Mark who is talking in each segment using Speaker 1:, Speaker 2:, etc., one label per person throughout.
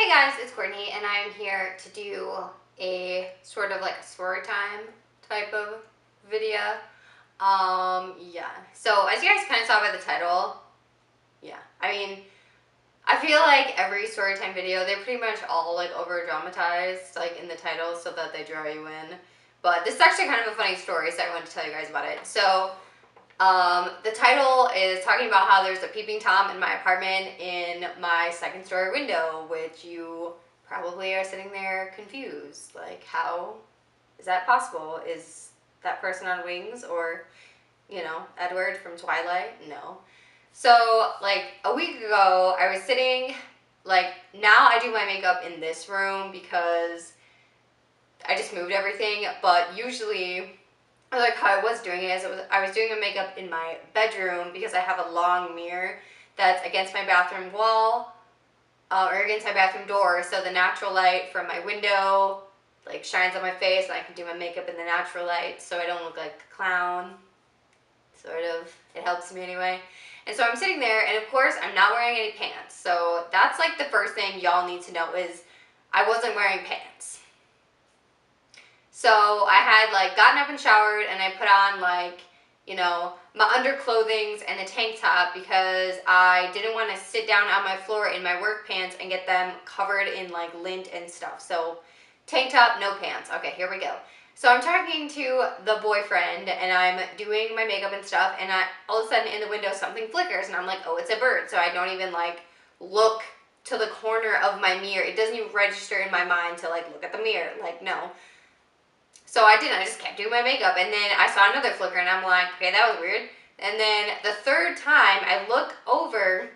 Speaker 1: Hey guys, it's Courtney and I'm here to do a sort of like a story time type of video. Yeah. So as you guys kind of saw by the title, I feel like every story time video, they're pretty much all like over dramatized like in the title so that they draw you in. But this is actually kind of a funny story, so I wanted to tell you guys about it. So the title is talking about how there's a peeping Tom in my apartment in my second story window, which you probably are sitting there confused. Like, how is that possible? Is that person on wings, or, Edward from Twilight? No. So, like, a week ago, I was sitting, like, now I do my makeup in this room because I just moved everything, but usually, like how I was doing it is I was doing my makeup in my bedroom because I have a long mirror that's against my bathroom wall or against my bathroom door, so the natural light from my window like shines on my face and I can do my makeup in the natural light so I don't look like a clown. Sort of. It helps me anyway. And so I'm sitting there, and of course I'm not wearing any pants. So that's like the first thing y'all need to know is I wasn't wearing pants. So I had like gotten up and showered and I put on like, my underclothings and a tank top because I didn't want to sit down on my floor in my work pants and get them covered in like lint and stuff. So tank top, no pants. Okay, here we go. So I'm talking to the boyfriend and I'm doing my makeup and stuff, and all of a sudden in the window something flickers and I'm like, oh, it's a bird. So I don't even like look to the corner of my mirror. It doesn't even register in my mind to like look at the mirror. Like, no. So I didn't. I just kept doing my makeup, and then I saw another flicker, and I'm like, okay, that was weird. And then the third time, I look over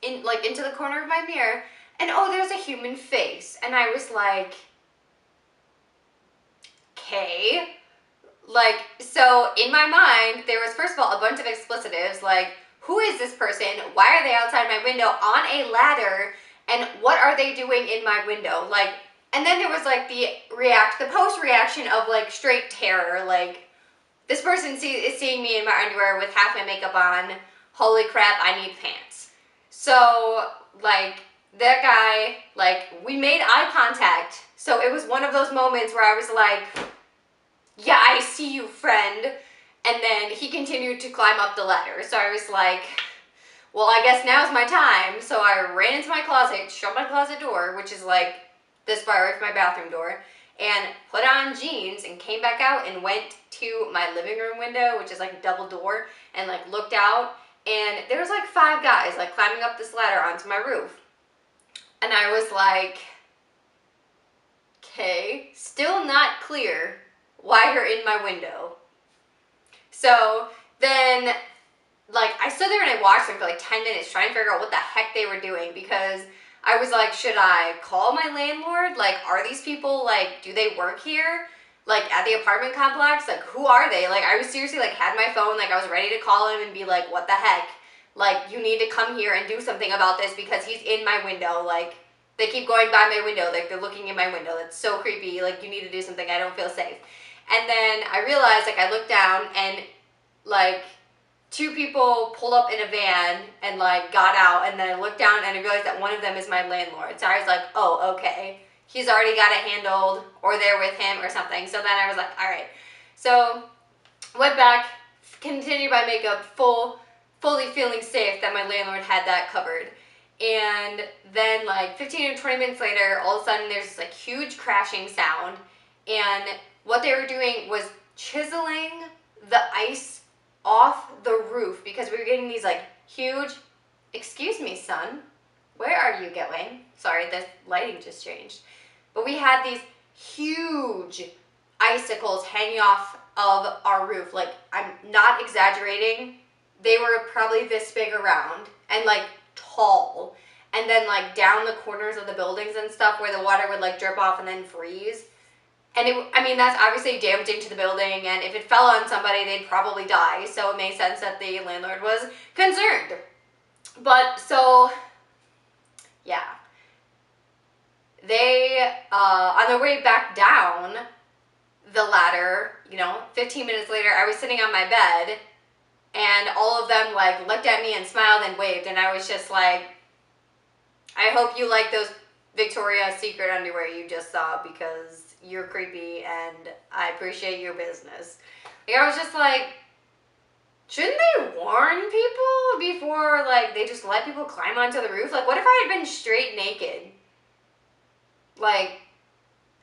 Speaker 1: into the corner of my mirror, and oh, there's a human face, and I was like, okay. Like, so in my mind, there was first of all a bunch of explicitives, like, who is this person? Why are they outside my window on a ladder? And what are they doing in my window? Like. And then there was like the post reaction of like straight terror, like this person is seeing me in my underwear with half my makeup on. Holy crap, I need pants. So like that guy, like we made eye contact. So it was one of those moments where I was like, yeah, I see you, friend. And then he continued to climb up the ladder. So I was like, well, I guess now's my time. So I ran into my closet, shut my closet door, which is like this far away from my bathroom door, and put on jeans and came back out and went to my living room window, which is like a double door, and like looked out, and there was like 5 guys like climbing up this ladder onto my roof. And I was like, okay, still not clear why you're in my window. So then like I stood there and I watched them for like 10 minutes trying to figure out what the heck they were doing, because I was like, should I call my landlord? Like, are these people, like, do they work here? Like, at the apartment complex? Like, who are they? Like, I was seriously, like, had my phone, like, I was ready to call him and be like, what the heck? Like, you need to come here and do something about this because he's in my window. Like, they keep going by my window. Like, they're looking in my window. That's so creepy. Like, you need to do something. I don't feel safe. And then I realized, like, I looked down and, like, 2 people pulled up in a van and like got out, and then I looked down and I realized that one of them is my landlord. So I was like, oh, okay. He's already got it handled, or they're with him or something. So then I was like, all right. So went back, continued my makeup, fully feeling safe that my landlord had that covered. And then like 15 or 20 minutes later, all of a sudden there's this like huge crashing sound. And what they were doing was chiseling the ice off the roof because we were getting these like huge, excuse me, son, where are you going? Sorry, the lighting just changed. But we had these huge icicles hanging off of our roof. Like, I'm not exaggerating. They were probably this big around and like tall. And then like down the corners of the buildings and stuff where the water would like drip off and then freeze. And that's obviously damaging to the building, and if it fell on somebody, they'd probably die. So it made sense that the landlord was concerned. But so, yeah. They, on their way back down the ladder, 15 minutes later, I was sitting on my bed, and all of them like looked at me and smiled and waved, and I was just like, I hope you like Victoria's Secret underwear you just saw because you're creepy and I appreciate your business. Like, I was just like, shouldn't they warn people before, like, they just let people climb onto the roof? Like, what if I had been straight naked? Like,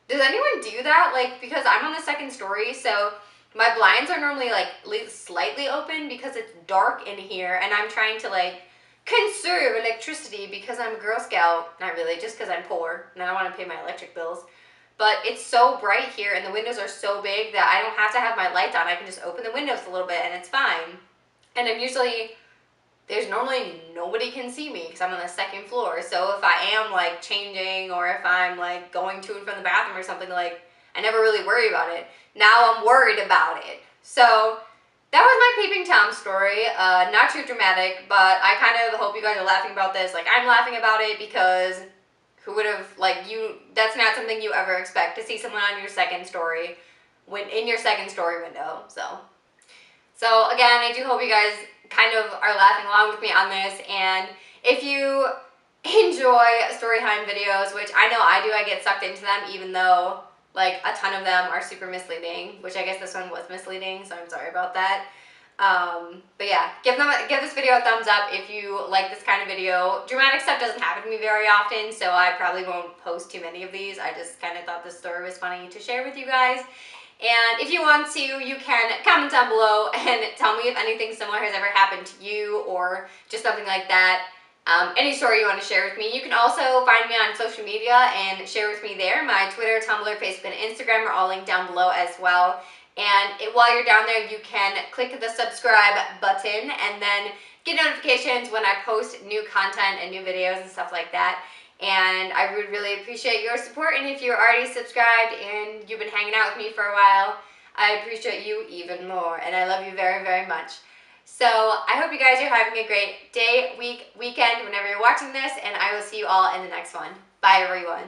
Speaker 1: does anyone do that? Like, because I'm on the second story, so my blinds are normally, like, slightly open because it's dark in here, and I'm trying to, like, conserve electricity because I'm a Girl Scout. Not really, just because I'm poor, and I don't want to pay my electric bills. But it's so bright here, and the windows are so big that I don't have to have my lights on. I can just open the windows a little bit, and it's fine. And I'm usually, there's normally nobody can see me because I'm on the second floor. So if I am, like, changing or if I'm, like, going to and from the bathroom or something, like, I never really worry about it. Now I'm worried about it. So that was my Peeping Tom story. Not too dramatic, but I kind of hope you guys are laughing about this. Like, I'm laughing about it because who would have, like, that's not something you ever expect to see someone on your second story, in your second story window, So again, I do hope you guys kind of are laughing along with me on this, and if you enjoy Storytime videos, which I know I do, I get sucked into them, even though, like, a ton of them are super misleading, which I guess this one was misleading, so I'm sorry about that. But yeah, give this video a thumbs up if you like this kind of video. Dramatic stuff doesn't happen to me very often, so I probably won't post too many of these. I just kind of thought this story was funny to share with you guys. And if you want to, you can comment down below and tell me if anything similar has ever happened to you or just something like that. Any story you want to share with me. You can also find me on social media and share with me there. My Twitter, Tumblr, Facebook, and Instagram are all linked down below as well. And while you're down there, you can click the subscribe button and then get notifications when I post new content and new videos and stuff like that. And I would really appreciate your support. And if you're already subscribed and you've been hanging out with me for a while, I appreciate you even more. And I love you very, very much. So I hope you guys are having a great day, week, weekend, whenever you're watching this. And I will see you all in the next one. Bye, everyone.